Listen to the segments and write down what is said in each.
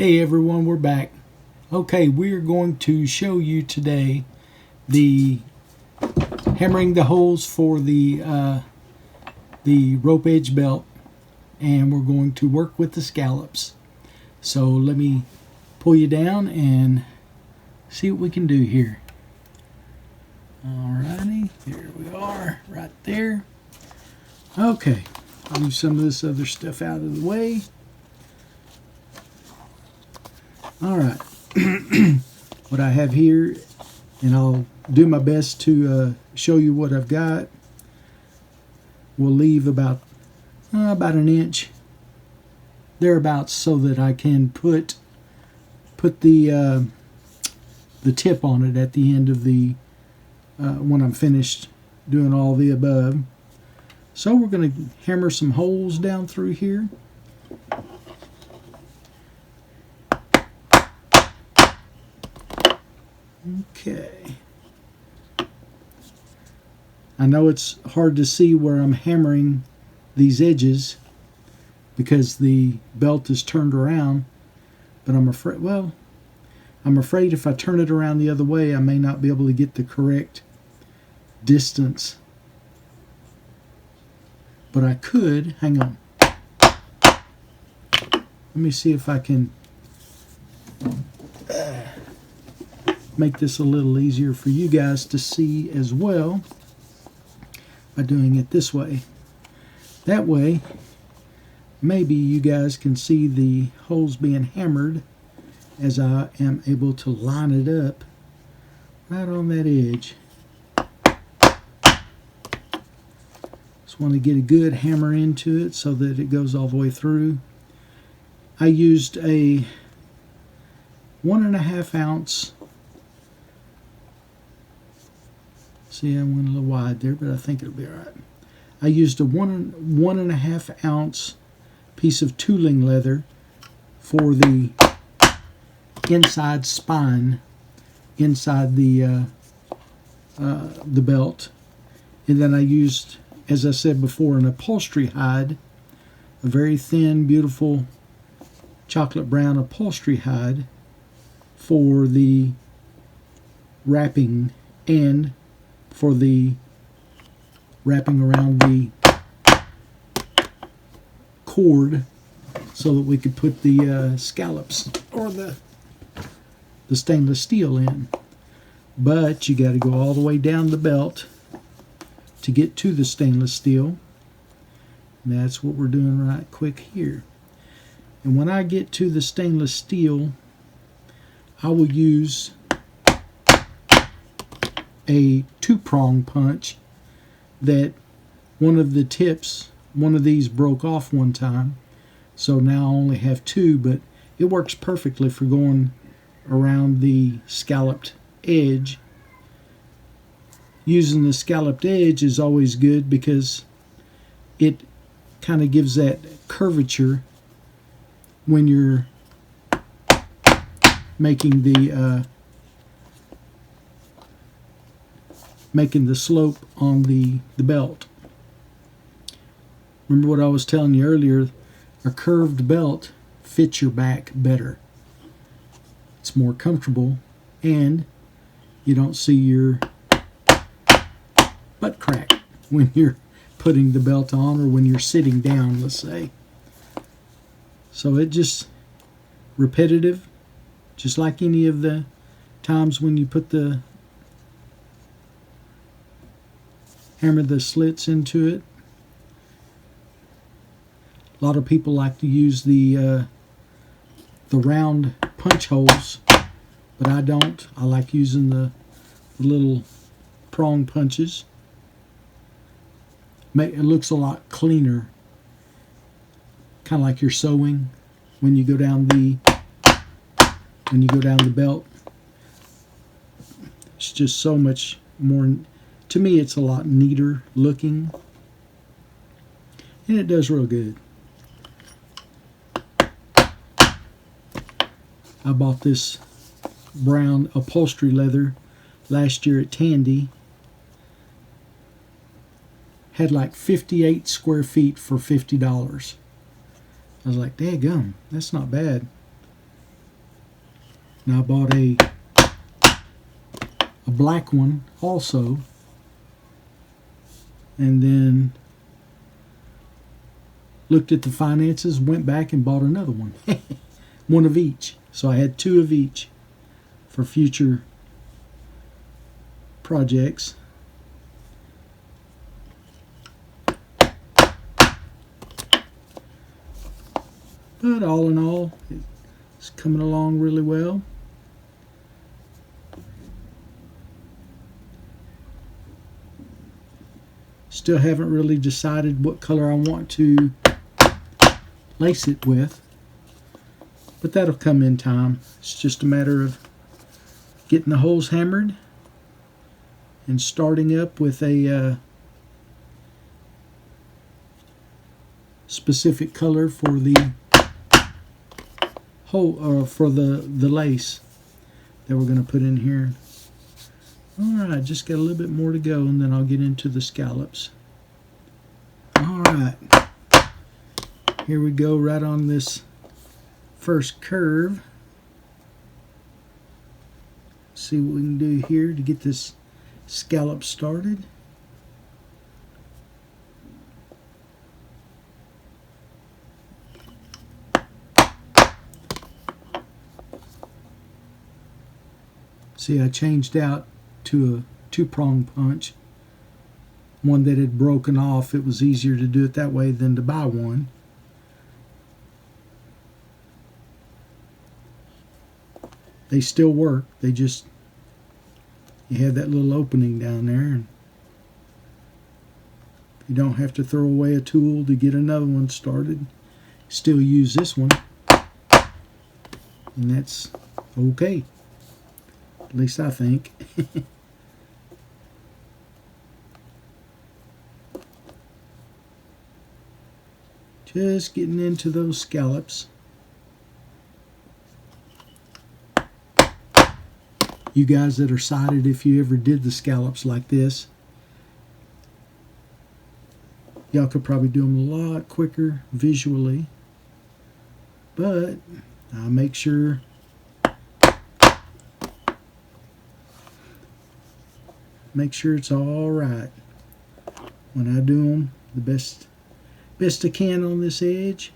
Hey everyone, we're back. Okay, we're going to show you today the hammering the holes for the rope edge belt, and we're going to work with the scallops. So let me pull you down and see what we can do here. Alrighty, there we are, right there. Okay, I'll move some of this other stuff out of the way. Alright, what I have here, and I'll do my best to show you what I've got. We'll leave about an inch thereabouts so that I can put the tip on it at the end of the when I'm finished doing all the above. So we're going to hammer some holes down through here. Okay. I know it's hard to see where I'm hammering these edges because the belt is turned around, but I'm afraid if I turn it around the other way, I may not be able to get the correct distance. But I could, hang on. Let me see if I can make this a little easier for you guys to see as well by doing it this way. That way, maybe you guys can see the holes being hammered as I am able to line it up right on that edge. Just want to get a good hammer into it so that it goes all the way through. I used a 1.5 ounce. See, I went a little wide there, but I think it'll be all right. I used a 1.5 ounce piece of tooling leather for the inside spine, inside the belt, and then I used, as I said before, an upholstery hide, a very thin, beautiful chocolate brown upholstery hide for the wrapping and for the wrapping around the cord so that we could put the scallops or the stainless steel in. But you got to go all the way down the belt to get to the stainless steel. And that's what we're doing right quick here. And when I get to the stainless steel, I will use a 2-prong punch that one of the tips, one of these broke off one time, so now I only have 2, but it works perfectly for going around the scalloped edge. Using the scalloped edge is always good because it kind of gives that curvature when you're making the slope on the belt. Remember what I was telling you earlier, a curved belt fits your back better. It's more comfortable and you don't see your butt crack when you're putting the belt on or when you're sitting down, let's say. So it just repetitive, just like any of the times when you put hammer the slits into it. A lot of people like to use the round punch holes, but I don't. I like using the little prong punches. It looks a lot cleaner, kind of like you're sewing when you go down the belt. It's just so much more. To me, it's a lot neater looking, and it does real good. I bought this brown upholstery leather last year at Tandy. Had like 58 square feet for $50. I was like, daggum, that's not bad. And I bought a black one also, and then looked at the finances, went back and bought another one. One of each. So I had two of each for future projects. But all in all, it's coming along really well. Still haven't really decided what color I want to lace it with, but that'll come in time. It's just a matter of getting the holes hammered and starting up with a specific color for the hole, for the lace that we're going to put in here. Alright, just got a little bit more to go and then I'll get into the scallops. Alright, here we go, right on this first curve. See what we can do here to get this scallop started. See, I changed out to a two-prong punch, one that had broken off. It was easier to do it that way than to buy one. They still work, they just, you have that little opening down there, and you don't have to throw away a tool to get another one started. Still use this one, and that's okay. At least I think. Just getting into those scallops. You guys that are sighted, if you ever did the scallops like this, y'all could probably do them a lot quicker visually. But I'll make sure it's all right when I do them the best I can on this edge.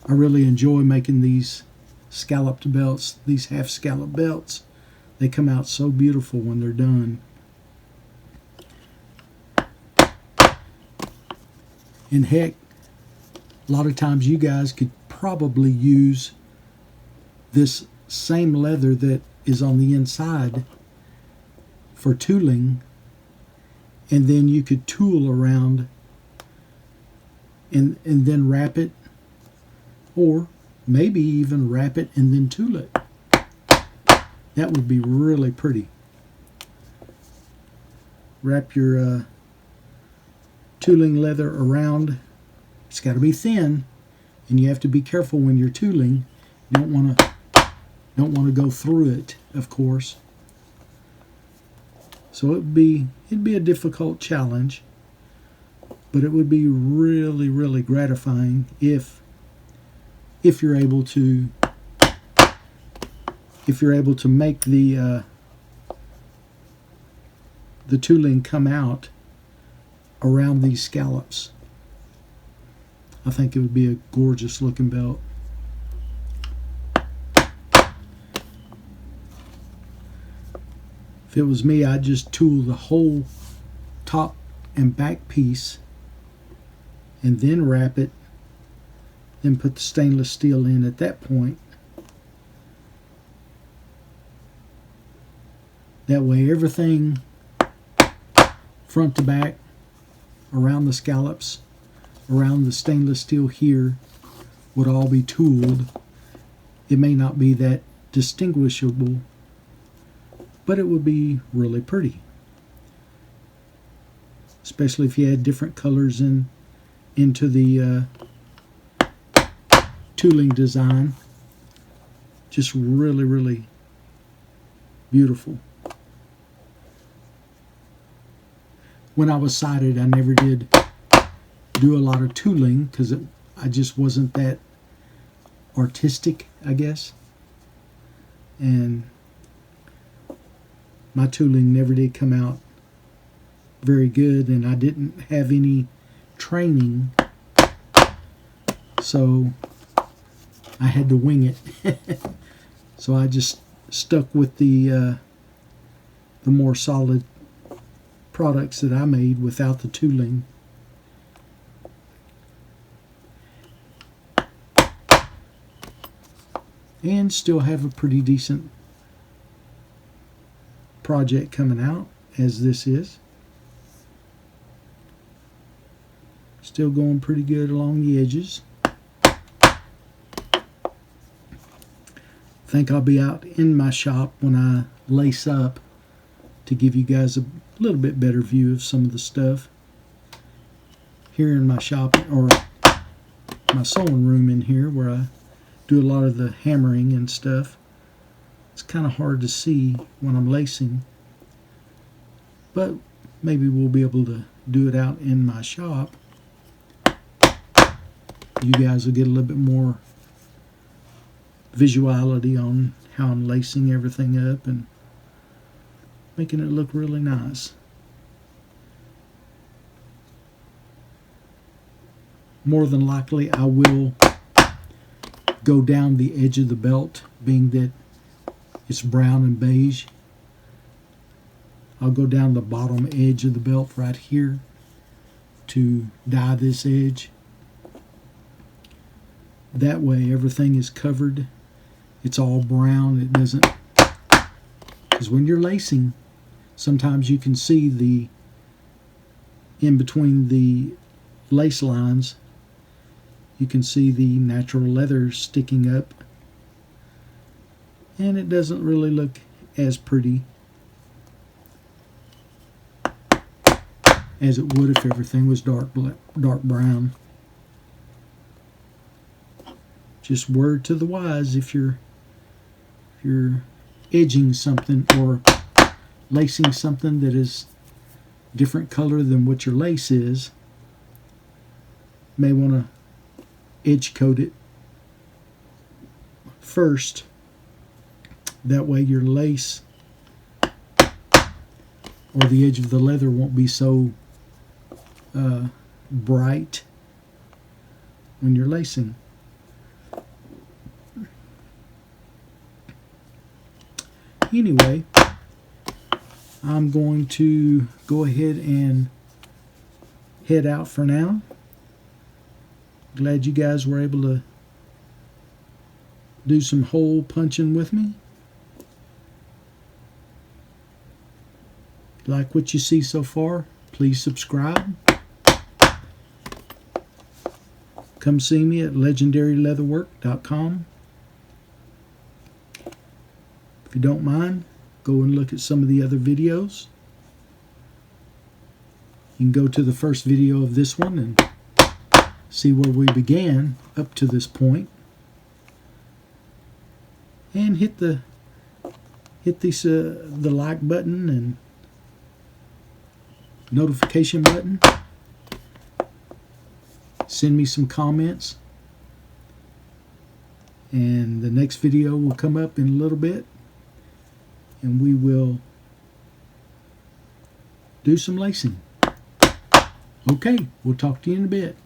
I really enjoy making these scalloped belts, these half scallop belts. They come out so beautiful when they're done. And heck, a lot of times you guys could probably use this same leather that is on the inside for tooling, and then you could tool around and then wrap it, or maybe even wrap it and then tool it. That would be really pretty. Wrap your tooling leather around. It's got to be thin, and you have to be careful when you're tooling. You don't want to go through it, of course. So it'd be a difficult challenge, but it would be really, really gratifying if you're able to make the tooling come out around these scallops. I think it would be a gorgeous looking belt. If it was me, I'd just tool the whole top and back piece and then wrap it, then put the stainless steel in at that point. That way everything front to back, around the scallops, around the stainless steel here, would all be tooled. It may not be that distinguishable, but it would be really pretty, especially if you had different colors into the tooling design. Just really, really beautiful. When I was sighted, I never did do a lot of tooling because I just wasn't that artistic, I guess. And my tooling never did come out very good, and I didn't have any training, so I had to wing it. So I just stuck with the more solid products that I made without the tooling. And still have a pretty decent project coming out, as this is. Still going pretty good along the edges. Think I'll be out in my shop when I lace up to give you guys a little bit better view of some of the stuff. Here in my shop, or my sewing room in here, where I do a lot of the hammering and stuff, it's kind of hard to see when I'm lacing, but maybe we'll be able to do it out in my shop. You guys will get a little bit more visuality on how I'm lacing everything up and making it look really nice. More than likely I will go down the edge of the belt, being that it's brown and beige. I'll go down the bottom edge of the belt right here to dye this edge. That way everything is covered. It's all brown. It doesn't, because when you're lacing, sometimes you can see the in between the lace lines, you can see the natural leather sticking up, and it doesn't really look as pretty as it would if everything was dark brown. Just word to the wise, if you're edging something or lacing something that is different color than what your lace is, you may want to edge coat it first. That way your lace or the edge of the leather won't be so bright when you're lacing. Anyway, I'm going to go ahead and head out for now. Glad you guys were able to do some hole punching with me. Like what you see so far, please subscribe. Come see me at legendaryleatherwork.com. If you don't mind, go and look at some of the other videos. You can go to the first video of this one and see where we began up to this point. And hit the like button and notification button. Send me some comments. And the next video will come up in a little bit, and we will do some lacing. Okay, we'll talk to you in a bit.